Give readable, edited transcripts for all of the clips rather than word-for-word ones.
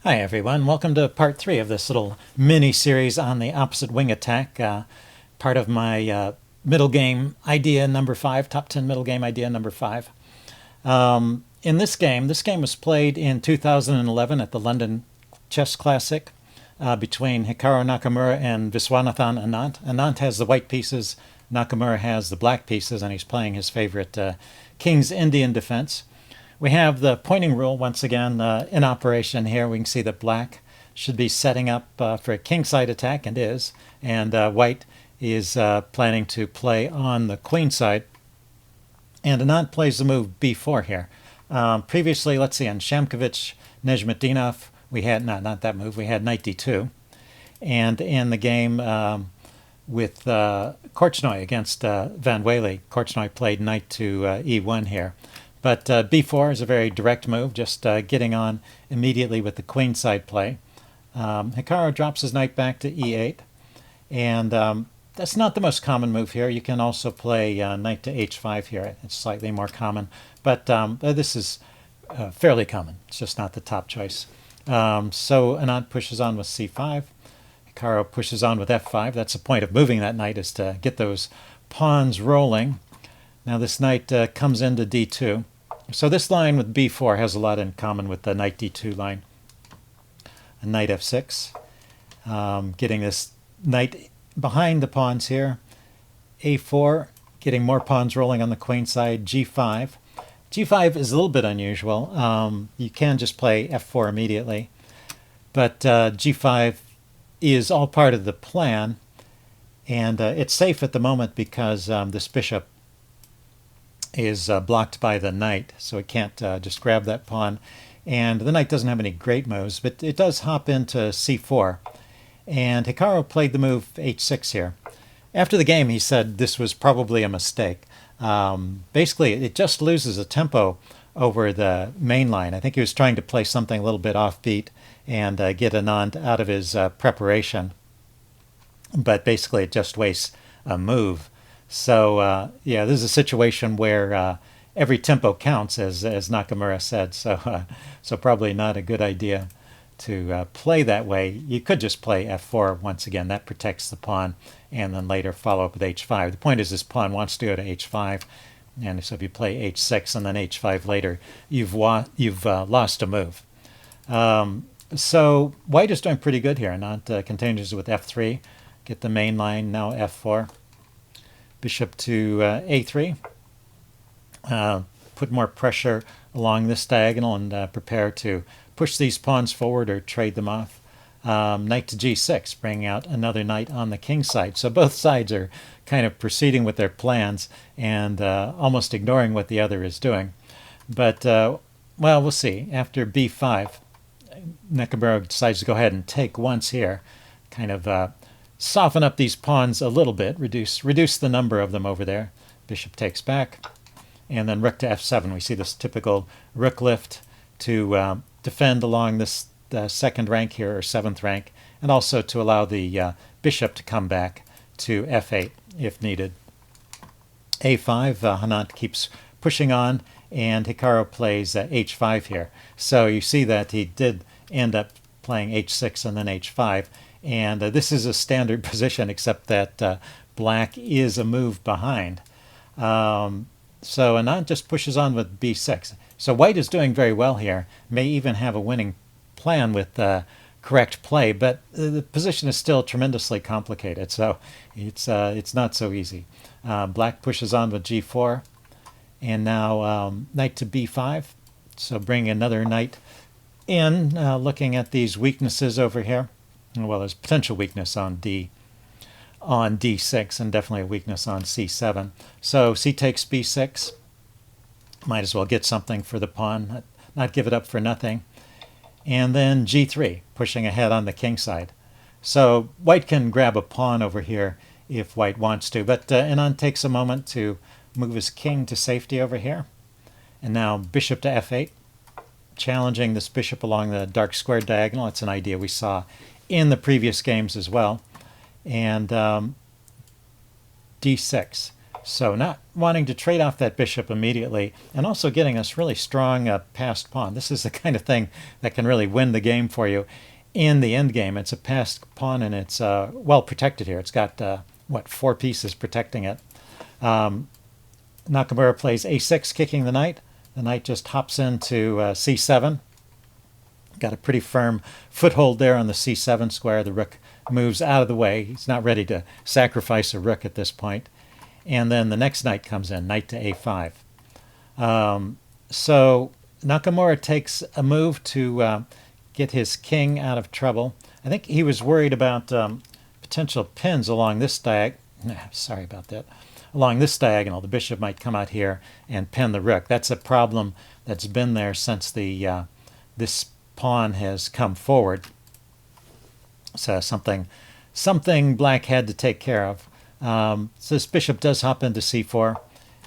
Hi everyone, welcome to part 3 of this little mini-series on the opposite wing attack, part of my middle game idea number 5, top 10 middle game idea number 5. In this game was played in 2011 at the London Chess Classic between Hikaru Nakamura and Viswanathan Anand. Anand has the white pieces, Nakamura has the black pieces, and he's playing his favorite King's Indian defense. We have the pointing rule once again in operation here. We can see that black should be setting up for a kingside attack, and is. And white is planning to play on the queen side. And Anand plays the move b4 here. Previously, let's see, on Shamkovich, Nejmetdinov, we had, not that move, we had knight d2. And in the game with Korchnoi against Van Wely, Korchnoi played knight to e1 here. But b4 is a very direct move, just getting on immediately with the queenside play. Hikaru drops his knight back to e8, and that's not the most common move here. You can also play knight to h5 here. It's slightly more common, but this is fairly common. It's just not the top choice. So Anand pushes on with c5. Hikaru pushes on with f5. That's the point of moving that knight, is to get those pawns rolling. Now this knight comes into d2. So this line with b4 has a lot in common with the knight d2 line. A knight f6, getting this knight behind the pawns here. a4, getting more pawns rolling on the queen side. g5. g5 is a little bit unusual. You can just play f4 immediately, but g5 is all part of the plan, and it's safe at the moment because this bishop is blocked by the knight, so it can't just grab that pawn. And the knight doesn't have any great moves, but it does hop into c4. And Hikaru played the move h6 here. After the game, he said this was probably a mistake. Basically, it just loses a tempo over the main line. I think he was trying to play something a little bit offbeat and get Anand out of his preparation. But basically, it just wastes a move. So yeah, this is a situation where every tempo counts, as Nakamura said. So probably not a good idea to play that way. You could just play f4 once again. That protects the pawn, and then later follow up with h5. The point is, this pawn wants to go to h5, and so if you play h6 and then h5 later, you've lost a move. So white is doing pretty good here. Anand continues with f3. Get the main line now f4. Bishop to a3. Put more pressure along this diagonal and prepare to push these pawns forward or trade them off. Knight to g6, bringing out another knight on the king side. So both sides are kind of proceeding with their plans and almost ignoring what the other is doing. But, well, we'll see. After b5, Nakamura decides to go ahead and take once here, kind of soften up these pawns a little bit, reduce the number of them over there. Bishop takes back, and then rook to f7. We see this typical rook lift to defend along this second rank here, or seventh rank, and also to allow the bishop to come back to f8 if needed. a5, Anand keeps pushing on, and Hikaru plays h5 here. So you see that he did end up playing h6 and then h5. And this is a standard position, except that black is a move behind. So Anand just pushes on with b6. So white is doing very well here, may even have a winning plan with correct play, but the position is still tremendously complicated, so it's not so easy. Black pushes on with g4, and now knight to b5, so bring another knight in, looking at these weaknesses over here. Well, there's potential weakness on d6, and definitely a weakness on c7. So c takes b6. Might as well get something for the pawn, not give it up for nothing. And then g3, pushing ahead on the king side. So white can grab a pawn over here if white wants to, but Anand takes a moment to move his king to safety over here. And now bishop to f8, challenging this bishop along the dark square diagonal. It's an idea we saw in the previous games as well. And d6. So not wanting to trade off that bishop immediately, and also getting us really strong passed pawn. This is the kind of thing that can really win the game for you in the end game. It's a passed pawn, and it's well protected here. It's got, what, 4 pieces protecting it. Nakamura plays a6, kicking the knight. The knight just hops into c7. Got a pretty firm foothold there on the c7 square. The rook moves out of the way. He's not ready to sacrifice a rook at this point. And then the next knight comes in, knight to a5. So Nakamura takes a move to get his king out of trouble. I think he was worried about potential pins along this sorry about that. Along this diagonal, the bishop might come out here and pin the rook. That's a problem that's been there since the this pawn has come forward. So something black had to take care of. So this bishop does hop into c4,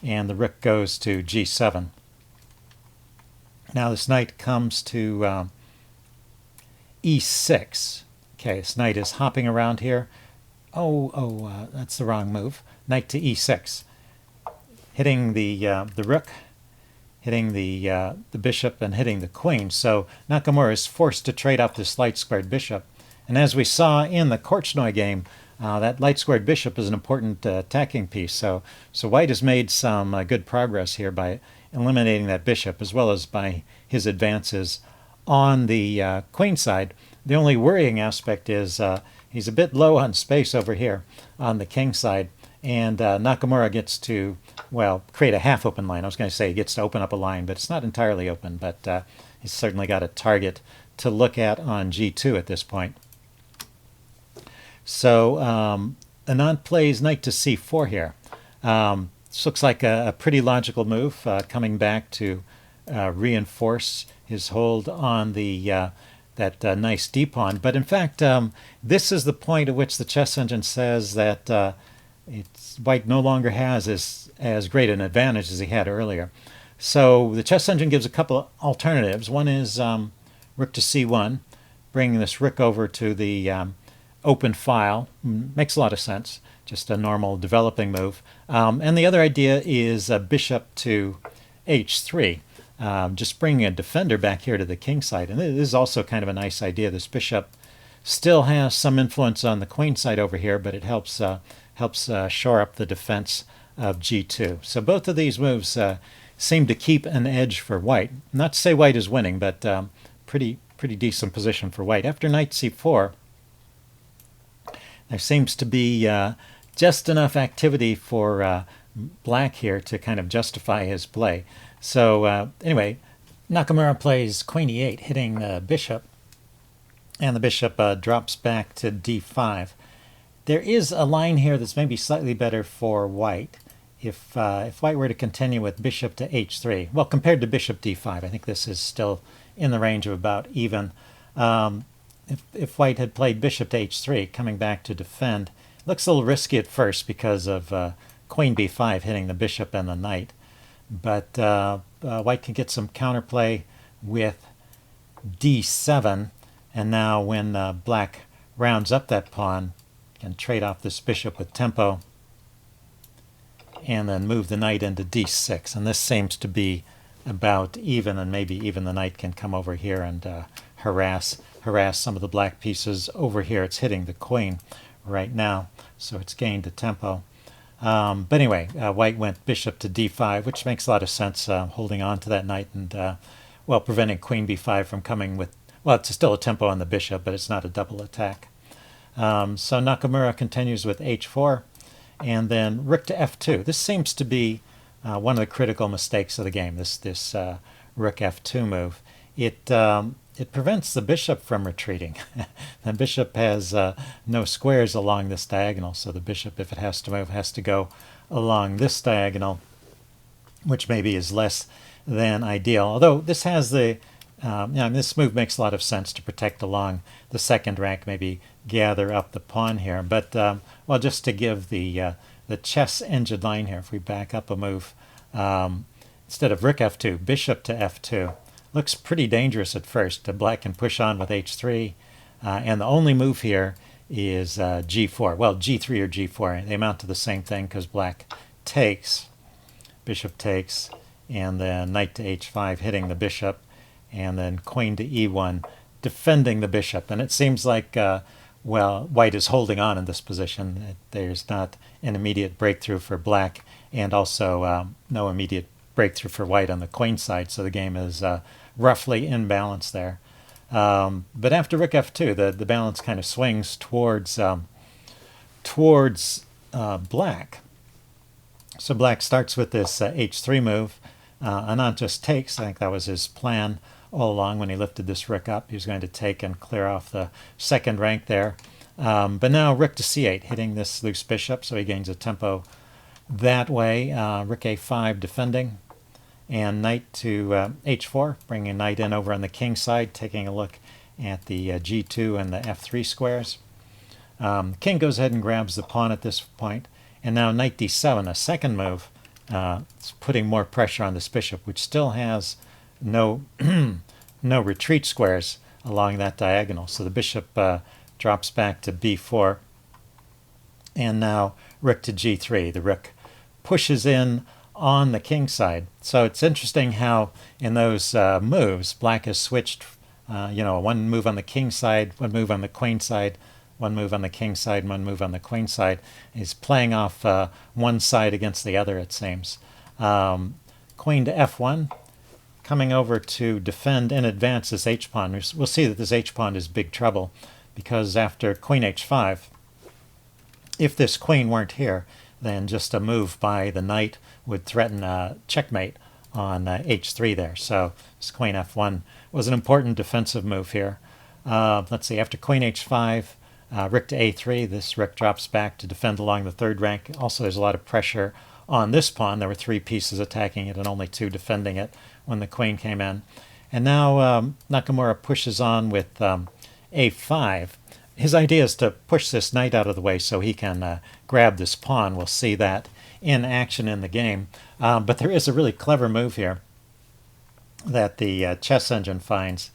and the rook goes to g7. Now this knight comes to e6. Okay, this knight is hopping around here. That's the wrong move. Knight to e6, hitting the rook, hitting the bishop, and hitting the queen. So Nakamura is forced to trade off this light-squared bishop. And as we saw in the Korchnoi game, that light-squared bishop is an important attacking piece. So White has made some good progress here by eliminating that bishop, as well as by his advances on the queen side. The only worrying aspect is he's a bit low on space over here on the king side, and Nakamura gets to, well, create a half-open line. I was going to say he gets to open up a line, but it's not entirely open, but he's certainly got a target to look at on g2 at this point. So Anand plays knight to c4 here. This looks like a pretty logical move, coming back to reinforce his hold on the that nice d-pawn. But in fact, this is the point at which the chess engine says that White no longer has as great an advantage as he had earlier. So the chess engine gives a couple of alternatives. One is rook to c1, bringing this rook over to the open file. Makes a lot of sense, just a normal developing move. And the other idea is bishop to h3. Just bringing a defender back here to the king side. And this is also kind of a nice idea. This bishop still has some influence on the queen side over here, but it helps shore up the defense of g2. So both of these moves seem to keep an edge for White. Not to say White is winning, but pretty decent position for White. After knight c4, there seems to be just enough activity for Black here to kind of justify his play. So anyway, Nakamura plays queen e8, hitting the bishop, and the bishop drops back to d5. There is a line here that's maybe slightly better for White. If White were to continue with bishop to h3, well, compared to bishop d5, I think this is still in the range of about even. If White had played bishop to h3, coming back to defend, it looks a little risky at first because of queen b5 hitting the bishop and the knight. But White can get some counterplay with d7, and now when Black rounds up that pawn, can trade off this bishop with tempo, and then move the knight into d6. And this seems to be about even, and maybe even the knight can come over here and harass some of the black pieces over here. It's hitting the queen right now, so it's gained a tempo. But anyway, White went bishop to d5, which makes a lot of sense, holding on to that knight and, well, preventing queen b5 from coming with, well, it's still a tempo on the bishop, but it's not a double attack. So Nakamura continues with h4, and then rook to f2. This seems to be one of the critical mistakes of the game, this rook f2 move. It prevents the bishop from retreating. The bishop has no squares along this diagonal, so the bishop, if it has to move, has to go along this diagonal, which maybe is less than ideal. Although this has the, this move makes a lot of sense to protect along the second rank, maybe gather up the pawn here. But, well, just to give the chess engine line here, if we back up a move, instead of rook f2, bishop to f2, looks pretty dangerous at first. Black can push on with h3, and the only move here is g4. Well, g3 or g4. They amount to the same thing because Black takes, and then knight to h5 hitting the bishop, and then queen to e1 defending the bishop. And it seems like, well, white is holding on in this position. There's not an immediate breakthrough for black, and also no immediate breakthrough for white on the queen side, so the game is roughly in balance there. But after rook f2, the balance kind of swings towards black. So black starts with this h3 move. Anand just takes. I think that was his plan all along when he lifted this rook up. He was going to take and clear off the second rank there. But now rook to c8, hitting this loose bishop, so he gains a tempo that way. Rook a5 defending, and knight to h4, bringing knight in over on the king side, taking a look at the g2 and the f3 squares. King goes ahead and grabs the pawn at this point, and now knight d7, a second move. It's putting more pressure on this bishop, which still has no no retreat squares along that diagonal. So the bishop drops back to b4, and now rook to g3. The rook pushes in on the king side. So it's interesting how in those moves, black has switched, one move on the king side, one move on the queen side, one move on the king side, one move on the queen side. He's playing off one side against the other, it seems. Queen to f1, coming over to defend in advance this h-pawn. We'll see that this h-pawn is big trouble, because after queen h5, if this queen weren't here, then just a move by the knight would threaten a checkmate on h3 there. So this queen f1 was an important defensive move here. Let's see, after queen h5, rook to a3, this rook drops back to defend along the third rank. Also, there's a lot of pressure on this pawn. There were 3 pieces attacking it and only 2 defending it when the queen came in. And now Nakamura pushes on with a5. His idea is to push this knight out of the way so he can grab this pawn. We'll see that in action in the game. But there is a really clever move here that the chess engine finds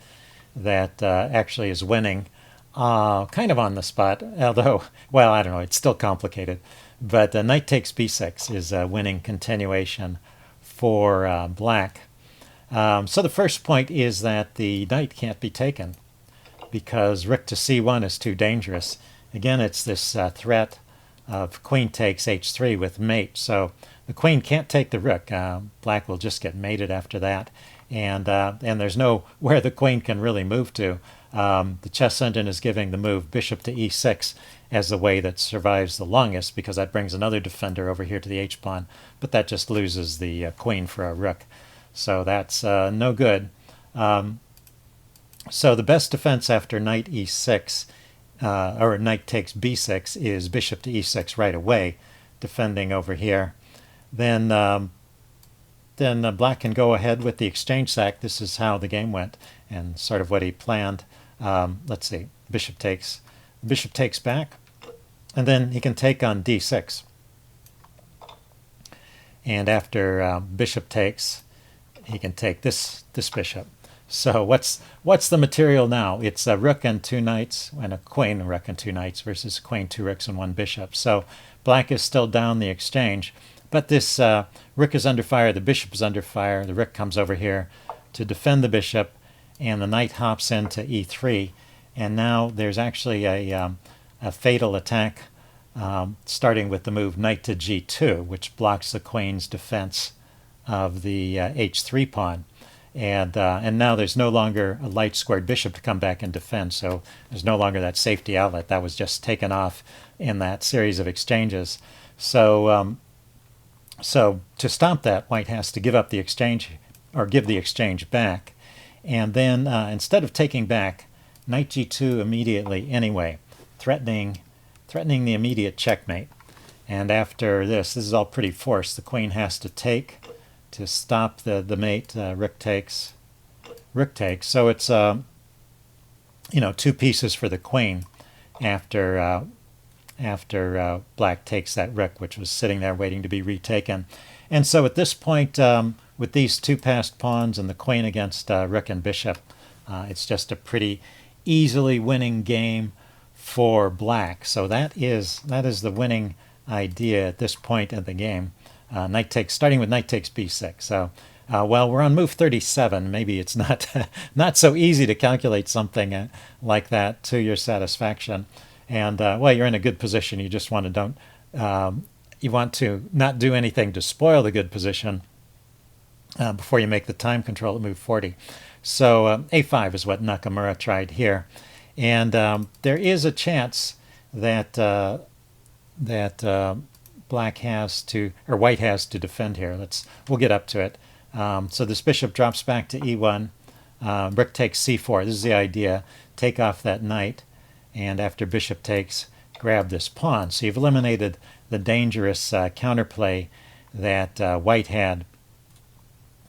that actually is winning kind of on the spot, although, well, I don't know, it's still complicated. But knight takes b6 is a winning continuation for black. So the first point is that the knight can't be taken, because rook to c1 is too dangerous. Again, it's this threat of queen takes h3 with mate. So the queen can't take the rook. Black will just get mated after that. And there's nowhere the queen can really move to. The chess engine is giving the move bishop to e6 as the way that survives the longest, because that brings another defender over here to the h-pawn. But that just loses the queen for a rook. So that's no good. So the best defense after knight e6, or knight takes b6, is bishop to e6 right away, defending over here. Then black can go ahead with the exchange sack. This is how the game went and sort of what he planned. Let's see, bishop takes back, and then he can take on d6. And after bishop takes, he can take this bishop. So what's the material now? It's a rook and 2 knights, and a queen, a rook and 2 knights, versus queen, 2 rooks, and 1 bishop. So black is still down the exchange, but this rook is under fire, the bishop is under fire, the rook comes over here to defend the bishop, and the knight hops into e3, and now there's actually a fatal attack starting with the move knight to g2, which blocks the queen's defense of the h3 pawn. And now there's no longer a light squared bishop to come back and defend, so there's no longer that safety outlet. That was just taken off in that series of exchanges. So to stop that, white has to give up the exchange, or give the exchange back. And then instead of taking back, knight g2 immediately anyway, threatening the immediate checkmate. And after this is all pretty forced. The queen has to take to stop the mate. Rook takes. So it's 2 pieces for the queen after black takes that rook, which was sitting there waiting to be retaken. And so at this point, with these 2 passed pawns and the queen against rook and bishop, it's just a pretty easily winning game for black. So that is the winning idea at this point in the game. knight takes, starting with knight takes b6. So, well, we're on move 37. Maybe it's not not so easy to calculate something like that to your satisfaction. And well, you're in a good position. You just want to don't you want to not do anything to spoil the good position before you make the time control at move 40. So a5 is what Nakamura tried here, and there is a chance that black has to, or white has to defend here. We'll get up to it. So this bishop drops back to e1. Rook takes c4. This is the idea. Take off that knight, and after bishop takes, grab this pawn. So you've eliminated the dangerous counterplay that white had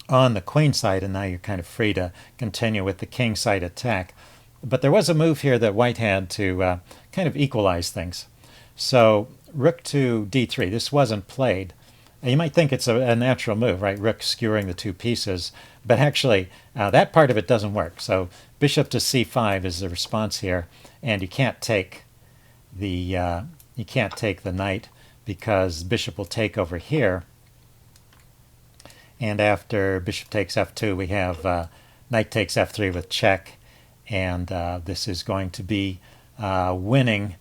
on the queen side, and now you're kind of free to continue with the king side attack. But there was a move here that white had to kind of equalize things. So rook to d3. This wasn't played. You might think it's a natural move, right? Rook skewering the two pieces, but actually that part of it doesn't work. So bishop to c5 is the response here, and you can't take the knight because bishop will take over here. And after bishop takes f2, we have knight takes f3 with check, and this is going to be winning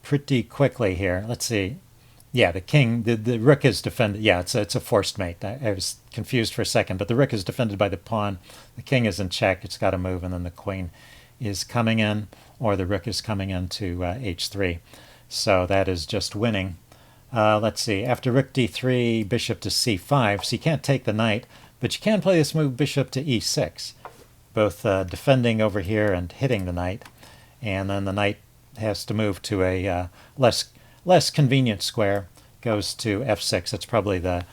pretty quickly here. Let's see. Yeah, the king, the rook is defended. Yeah, it's a forced mate. I was confused for a second, but the rook is defended by the pawn. The king is in check. It's got to move, and then the queen is coming in, or the rook is coming into h3. So that is just winning. Let's see. After rook d3, bishop to c5. So you can't take the knight, but you can play this move bishop to e6, both defending over here and hitting the knight. And then the knight has to move to a less convenient square, goes to f6. That's probably the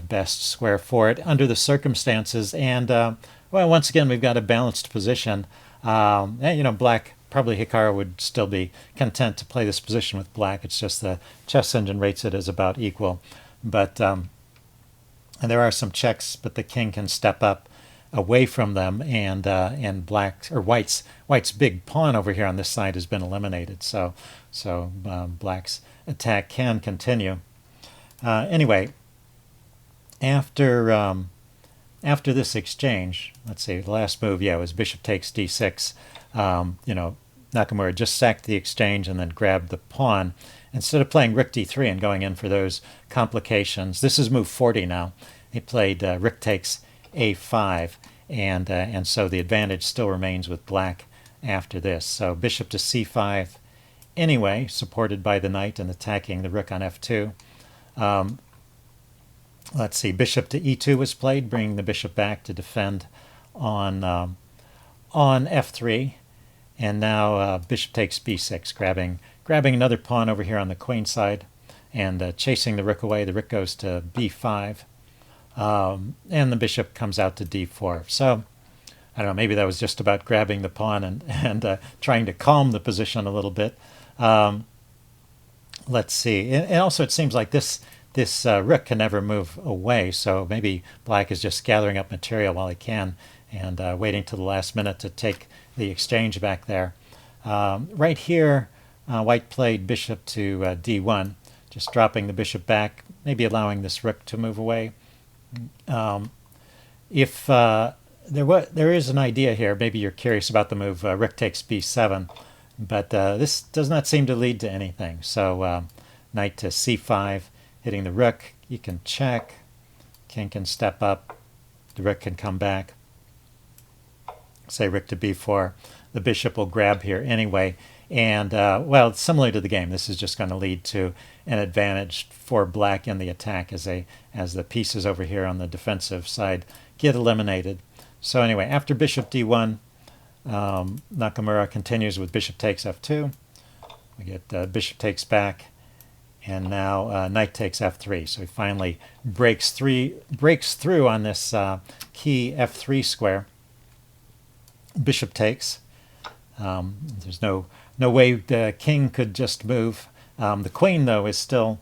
best square for it under the circumstances. And well, once again, we've got a balanced position. And, black, probably Hikaru would still be content to play this position with black. It's just the chess engine rates it as about equal. But and there are some checks, but the king can step up away from them, and black, or white's big pawn over here on this side has been eliminated. So black's attack can continue. Anyway, after this exchange, let's see, the last move, was bishop takes d6. Nakamura just sacked the exchange and then grabbed the pawn. Instead of playing rook d3 and going in for those complications, this is move 40 now. He played rook takes a5, and so the advantage still remains with black after this. So bishop to c5 anyway, supported by the knight and attacking the rook on f2. Let's see, bishop to e2 was played, bringing the bishop back to defend on f3. And now bishop takes b6, grabbing another pawn over here on the queen side and chasing the rook away. The rook goes to b5. And the bishop comes out to d4. So, I don't know, maybe that was just about grabbing the pawn and trying to calm the position a little bit. Let's see. And also it seems like this rook can never move away, so maybe black is just gathering up material while he can and waiting till the last minute to take the exchange back there. Right here, white played bishop to d1, just dropping the bishop back, maybe allowing this rook to move away. If there is an idea here, maybe you're curious about the move rook takes b7, but this does not seem to lead to anything. So knight to c5, hitting the rook, you can check, king can step up, the rook can come back, say rook to b4, the bishop will grab here anyway, and well, similar to the game, this is just going to lead to an advantage for black in the attack as the pieces over here on the defensive side get eliminated. So anyway, after bishop d1, Nakamura continues with bishop takes f2. We get bishop takes back, and now knight takes f3. So he finally breaks through on this key f3 square. Bishop takes. There's no way the king could just move. The queen, though, is still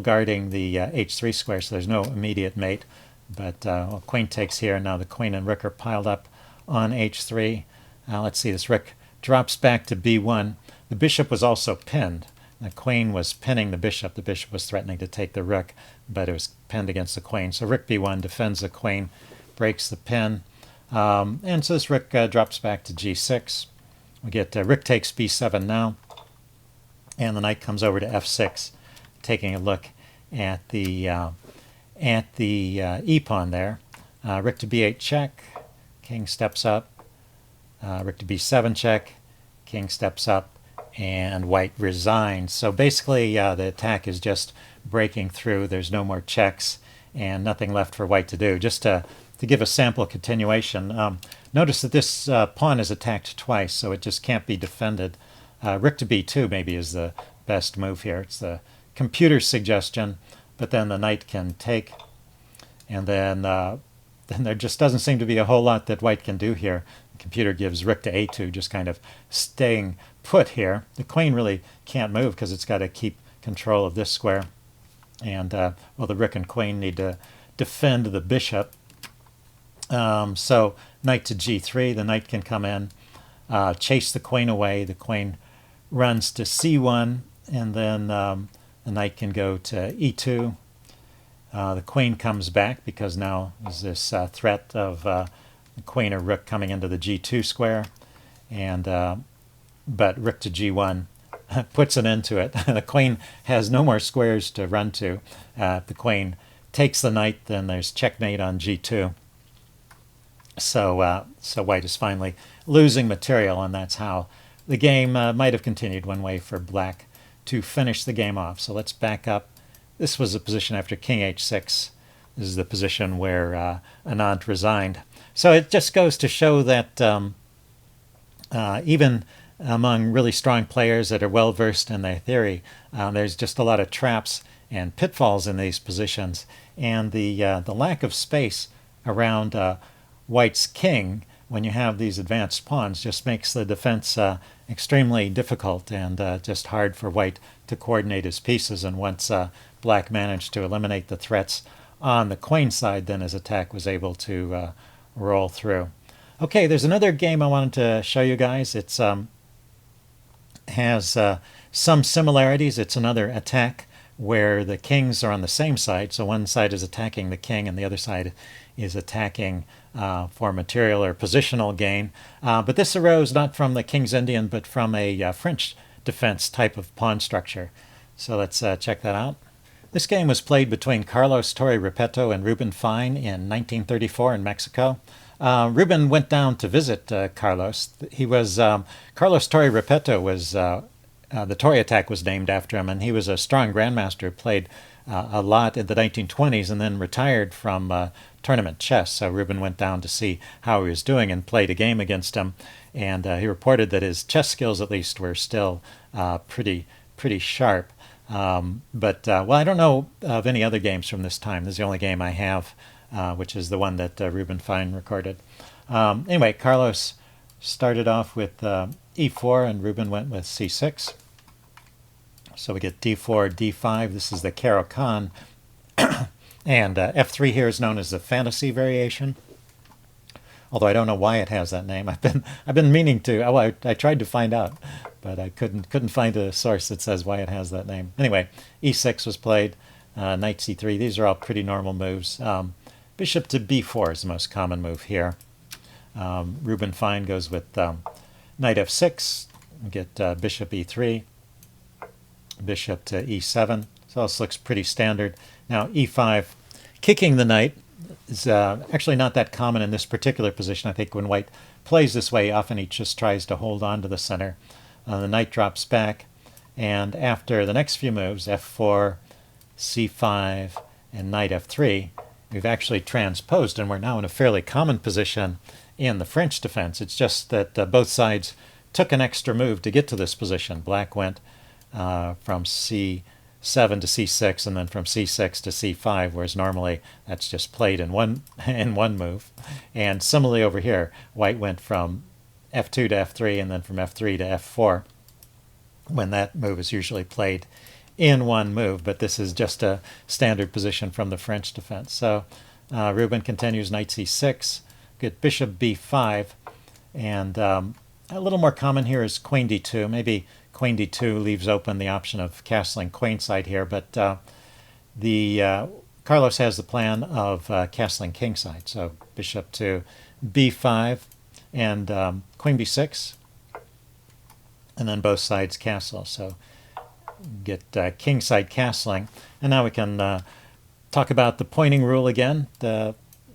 guarding the h3 square, so there's no immediate mate. But well, queen takes here, and now the queen and rook are piled up on h3. Let's see, this rook drops back to b1. The bishop was also pinned, The queen was pinning the bishop. The bishop was threatening to take the rook, but it was pinned against the queen. So rook b1 defends the queen, breaks the pin. And so this rook drops back to g6. We get rook takes b7 now. And the knight comes over to f6, taking a look at the e-pawn there. Rook to b8 check, king steps up. Rook to b7 check, king steps up, and white resigns. So basically the attack is just breaking through. There's no more checks and nothing left for white to do. Just to give a sample continuation, notice that this pawn is attacked twice, so it just can't be defended. Rook to b2 maybe is the best move here. It's the computer's suggestion, but then the knight can take, and then there just doesn't seem to be a whole lot that white can do here. The computer gives rook to a2, just kind of staying put here. The queen really can't move because it's got to keep control of this square. And, well, the rook and queen need to defend the bishop. So knight to g3, the knight can come in, chase the queen away. The queen runs to c1, and then the knight can go to e2. The queen comes back because now there's this threat of the queen or rook coming into the g2 square, and but rook to g1 puts an end to it. The queen has no more squares to run to. If the queen takes the knight, then there's checkmate on g2. So white is finally losing material, and that's how the game might have continued one way for black to finish the game off. So let's back up. This was the position after king h6. This is the position where Anand resigned. So it just goes to show that even among really strong players that are well versed in their theory, there's just a lot of traps and pitfalls in these positions, and the lack of space around white's king when you have these advanced pawns just makes the defense extremely difficult and just hard for white to coordinate his pieces. And once black managed to eliminate the threats on the queen side, then his attack was able to roll through. Okay, there's another game I wanted to show you guys. It's has some similarities. It's another attack where the kings are on the same side. So one side is attacking the king and the other side is attacking for material or positional gain. But this arose not from the King's Indian, but from a French defense type of pawn structure. So let's check that out. This game was played between Carlos Torre Repetto and Ruben Fine in 1934 in Mexico. Ruben went down to visit Carlos. He was Carlos Torre Repetto was the Torre attack was named after him, and he was a strong grandmaster, played a lot in the 1920s, and then retired from tournament chess. So Ruben went down to see how he was doing and played a game against him, and he reported that his chess skills, at least, were still pretty sharp. Well, I don't know of any other games from this time. This is the only game I have, which is the one that Ruben Fine recorded. Anyway, Carlos started off with e4, and Ruben went with c6. So we get d4, d5. This is the Caro-Kann. And f3 here is known as the fantasy variation. Although I don't know why it has that name. I've been meaning to. Oh, I tried to find out, but I couldn't find a source that says why it has that name. Anyway, e6 was played. Knight c3. These are all pretty normal moves. Bishop to b4 is the most common move here. Ruben Fine goes with knight f6. We get bishop e3, bishop to e7. So this looks pretty standard. Now e5, kicking the knight is actually not that common in this particular position. I think when white plays this way, often he just tries to hold on to the center. The knight drops back, and after the next few moves, f4, c5, and knight f3, we've actually transposed, and we're now in a fairly common position in the French defense. It's just that both sides took an extra move to get to this position. Black went from c7 to c6, and then from c6 to c5, whereas normally that's just played in one move. And similarly over here, white went from f2 to f3, and then from f3 to f4, when that move is usually played in one move. But this is just a standard position from the French defense. So Ruben continues knight c6, get bishop b5, and A little more common here is queen d2. Maybe queen d2 leaves open the option of castling queenside here, but Carlos has the plan of castling kingside. So bishop to b5 and queen b6, and then both sides castle. So get kingside castling. And now we can talk about the pointing rule again.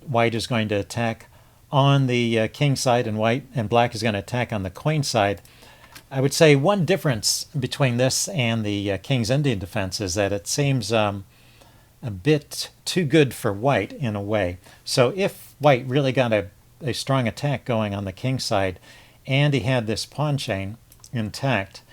White is going to attack on the king side, and black is going to attack on the queen side. I would say one difference between this and the King's Indian defense is that it seems a bit too good for white in a way. So if white really got a strong attack going on the king side and he had this pawn chain intact,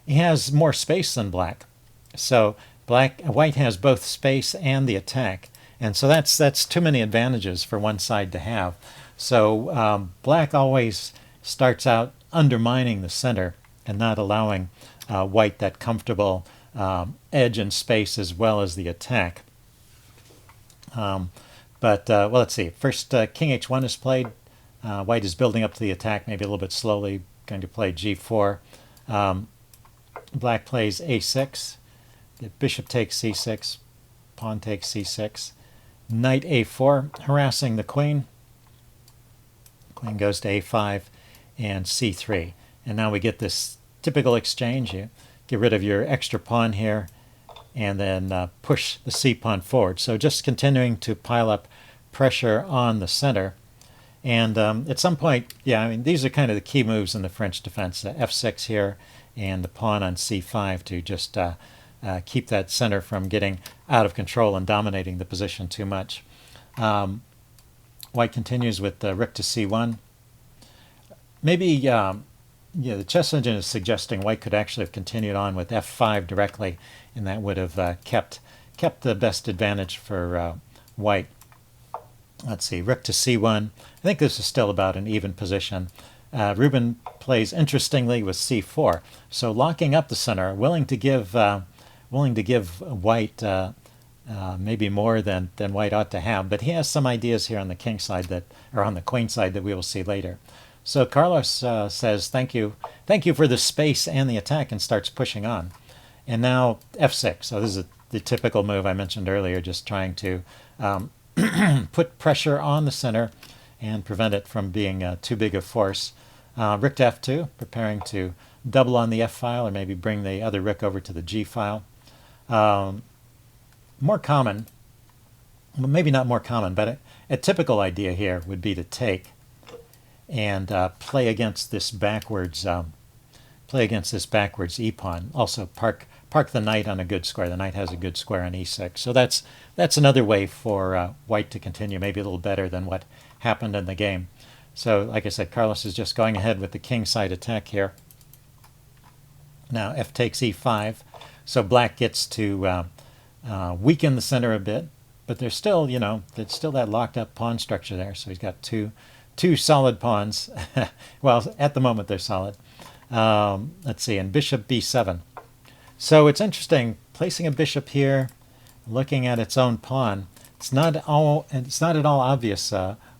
he has more space than black. So white has both space and the attack, and so that's too many advantages for one side to have. So black always starts out undermining the center and not allowing white that comfortable edge and space as well as the attack. Well, let's see. First, king h1 is played. White is building up to the attack, maybe a little bit slowly, going to play g4. Black plays a6. The bishop takes c6. Pawn takes c6. Knight a4, harassing the queen. Queen goes to a5 and c3. And now we get this typical exchange. You get rid of your extra pawn here and then push the c-pawn forward. So just continuing to pile up pressure on the center. And at some point, yeah, I mean, these are kind of the key moves in the French defense. f6 here and the pawn on c5 to just keep that center from getting out of control and dominating the position too much. White continues with rook to c1. Maybe the chess engine is suggesting white could actually have continued on with f5 directly, and that would have kept the best advantage for white. Let's see, rook to c1. I think this is still about an even position. Rubin plays interestingly with c4, so locking up the center, willing to give white maybe more than white ought to have, but he has some ideas here on the king side or on the queen side that we will see later. So Carlos says thank you for the space and the attack, and starts pushing on. And now f6. So this is the typical move I mentioned earlier, just trying to put pressure on the center and prevent it from being too big a force. Rook to f2, preparing to double on the f file, or maybe bring the other rook over to the g file. More common, well, maybe not more common, but a typical idea here would be to take and play against this backwards e-pawn. Also park the knight on a good square. The knight has a good square on e6. So that's another way for white to continue, maybe a little better than what happened in the game. So like I said, Carlos is just going ahead with the king side attack here. Now f takes e5. So black gets to weaken the center a bit, but there's still, there's still that locked up pawn structure there. So he's got two solid pawns. Well, at the moment they're solid. Let's see, and bishop b7. So it's interesting, placing a bishop here, looking at its own pawn. It's not at all obvious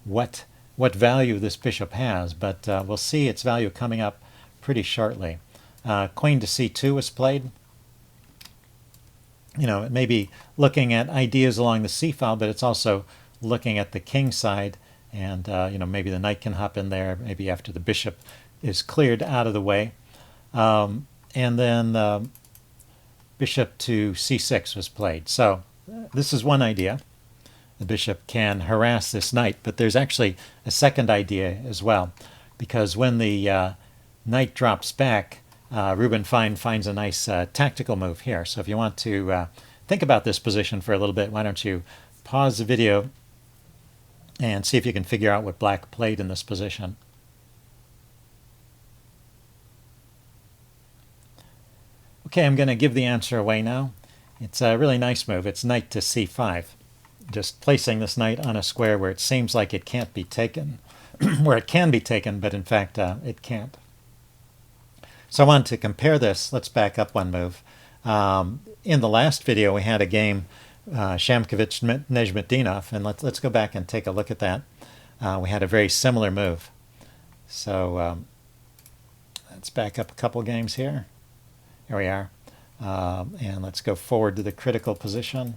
what value this bishop has, but we'll see its value coming up pretty shortly. Queen to c2 was played. It may be looking at ideas along the c file, but it's also looking at the king side, and maybe the knight can hop in there, maybe after the bishop is cleared out of the way. And then bishop to c6 was played. So this is one idea. The bishop can harass this knight, but there's actually a second idea as well, because when the knight drops back, Rubin finds a nice tactical move here. So if you want to think about this position for a little bit, why don't you pause the video and see if you can figure out what black played in this position. Okay, I'm going to give the answer away now. It's a really nice move. It's knight to c5. Just placing this knight on a square where it seems like it can't be taken, where it can be taken, but in fact it can't. So I wanted to compare this. Let's back up one move. In the last video we had a game, Shamkovich-Nejmetdinov, and let's go back and take a look at that. We had a very similar move. So Let's back up a couple games here. Here we are. And let's go forward to the critical position.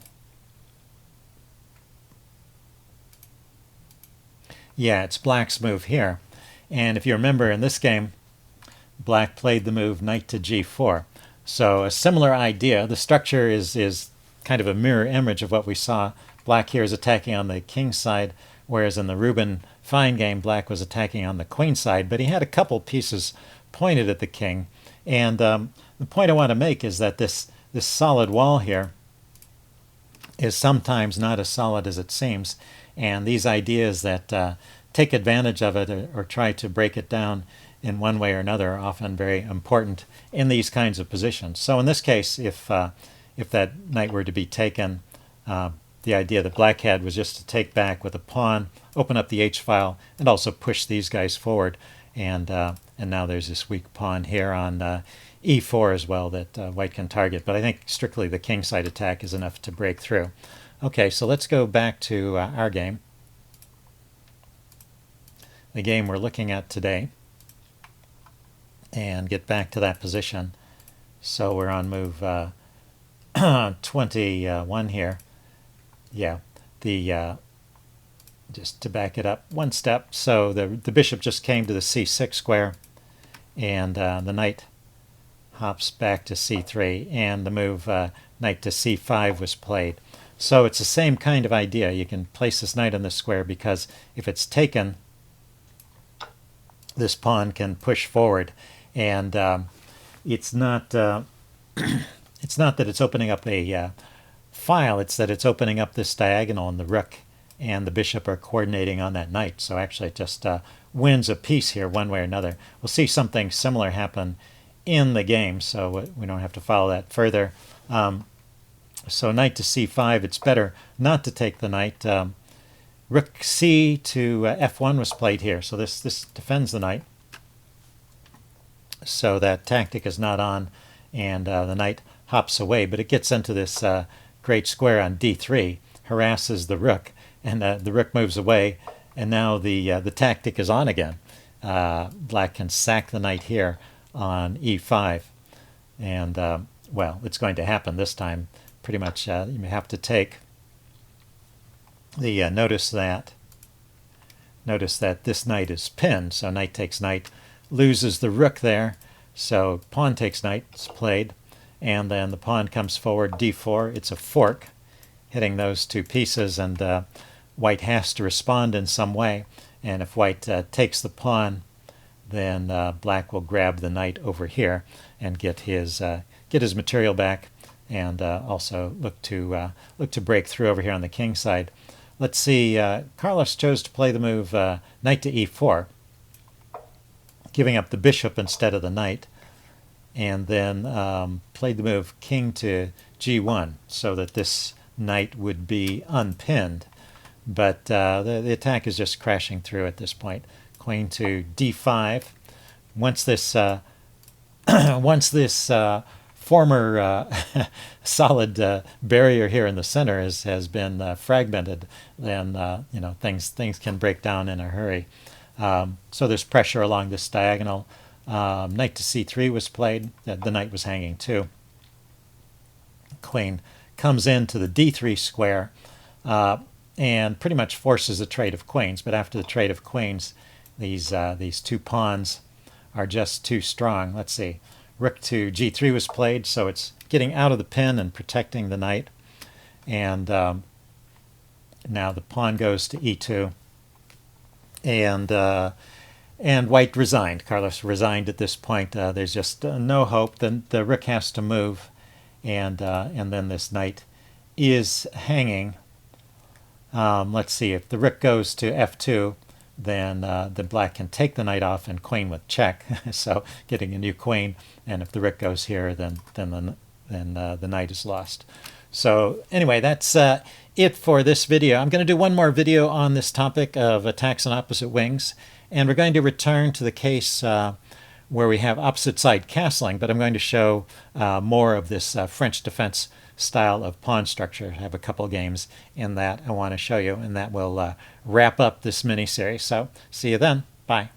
Yeah, it's black's move here. And if you remember in this game, black played the move knight to g4. So a similar idea. The structure is kind of a mirror image of what we saw. Black here is attacking on the king side, whereas in the Rubin Fine game, black was attacking on the queen side. But he had a couple pieces pointed at the king. And the point I want to make is that this solid wall here is sometimes not as solid as it seems. And these ideas that take advantage of it or try to break it down in one way or another are often very important in these kinds of positions. So in this case, if that knight were to be taken, the idea that black had was just to take back with a pawn, open up the h-file, and also push these guys forward. And now there's this weak pawn here on e4 as well that white can target. But I think strictly the king side attack is enough to break through. Okay, so let's go back to our game, the game we're looking at today, and get back to that position. So we're on move 21 here. Yeah, just to back it up one step. So the bishop just came to the c6 square, and the knight hops back to c3, and the move knight to c5 was played. So it's the same kind of idea. You can place this knight on the square because if it's taken, this pawn can push forward, and it's not it's not that it's opening up a file. It's that it's opening up this diagonal, and the rook and the bishop are coordinating on that knight. So actually, it just wins a piece here one way or another. We'll see something similar happen in the game, so we don't have to follow that further. So knight to c5, it's better not to take the knight. Rook c to f1 was played here, so this defends the knight. So that tactic is not on, and the knight hops away, but it gets into this great square on d3, harasses the rook, and the rook moves away, and now the tactic is on again. Black can sack the knight here on e5, and well, it's going to happen this time. Pretty much you have to take the notice that this knight is pinned, so knight takes knight, loses the rook there, so pawn takes knight is played, and then the pawn comes forward d4. It's a fork hitting those two pieces, and white has to respond in some way, and if white takes the pawn, then black will grab the knight over here and get his material back, and also look to break through over here on the king side. Let's see, Carlos chose to play the move knight to e4, giving up the bishop instead of the knight, and then played the move king to g1 so that this knight would be unpinned. But the attack is just crashing through at this point. Queen to d5. Once this former solid barrier here in the center has been fragmented, then things can break down in a hurry. So there's pressure along this diagonal. Knight to c3 was played. The knight was hanging too. Queen comes into the d3 square and pretty much forces a trade of queens. But after the trade of queens, these two pawns are just too strong. Let's see. Rook to g3 was played, so it's getting out of the pin and protecting the knight. And now the pawn goes to e2, and white resigned. Carlos resigned at this point. There's just no hope. Then the rook has to move, and then this knight is hanging. Let's see. If the rook goes to f2, then black can take the knight off and queen with check, so getting a new queen. And if the rook goes here, then the knight is lost. So anyway, that's it for this video. I'm going to do one more video on this topic of attacks on opposite wings, and we're going to return to the case where we have opposite side castling, but I'm going to show more of this French defense style of pawn structure. I have a couple games in that I want to show you, and that will wrap up this mini-series. So see you then. Bye.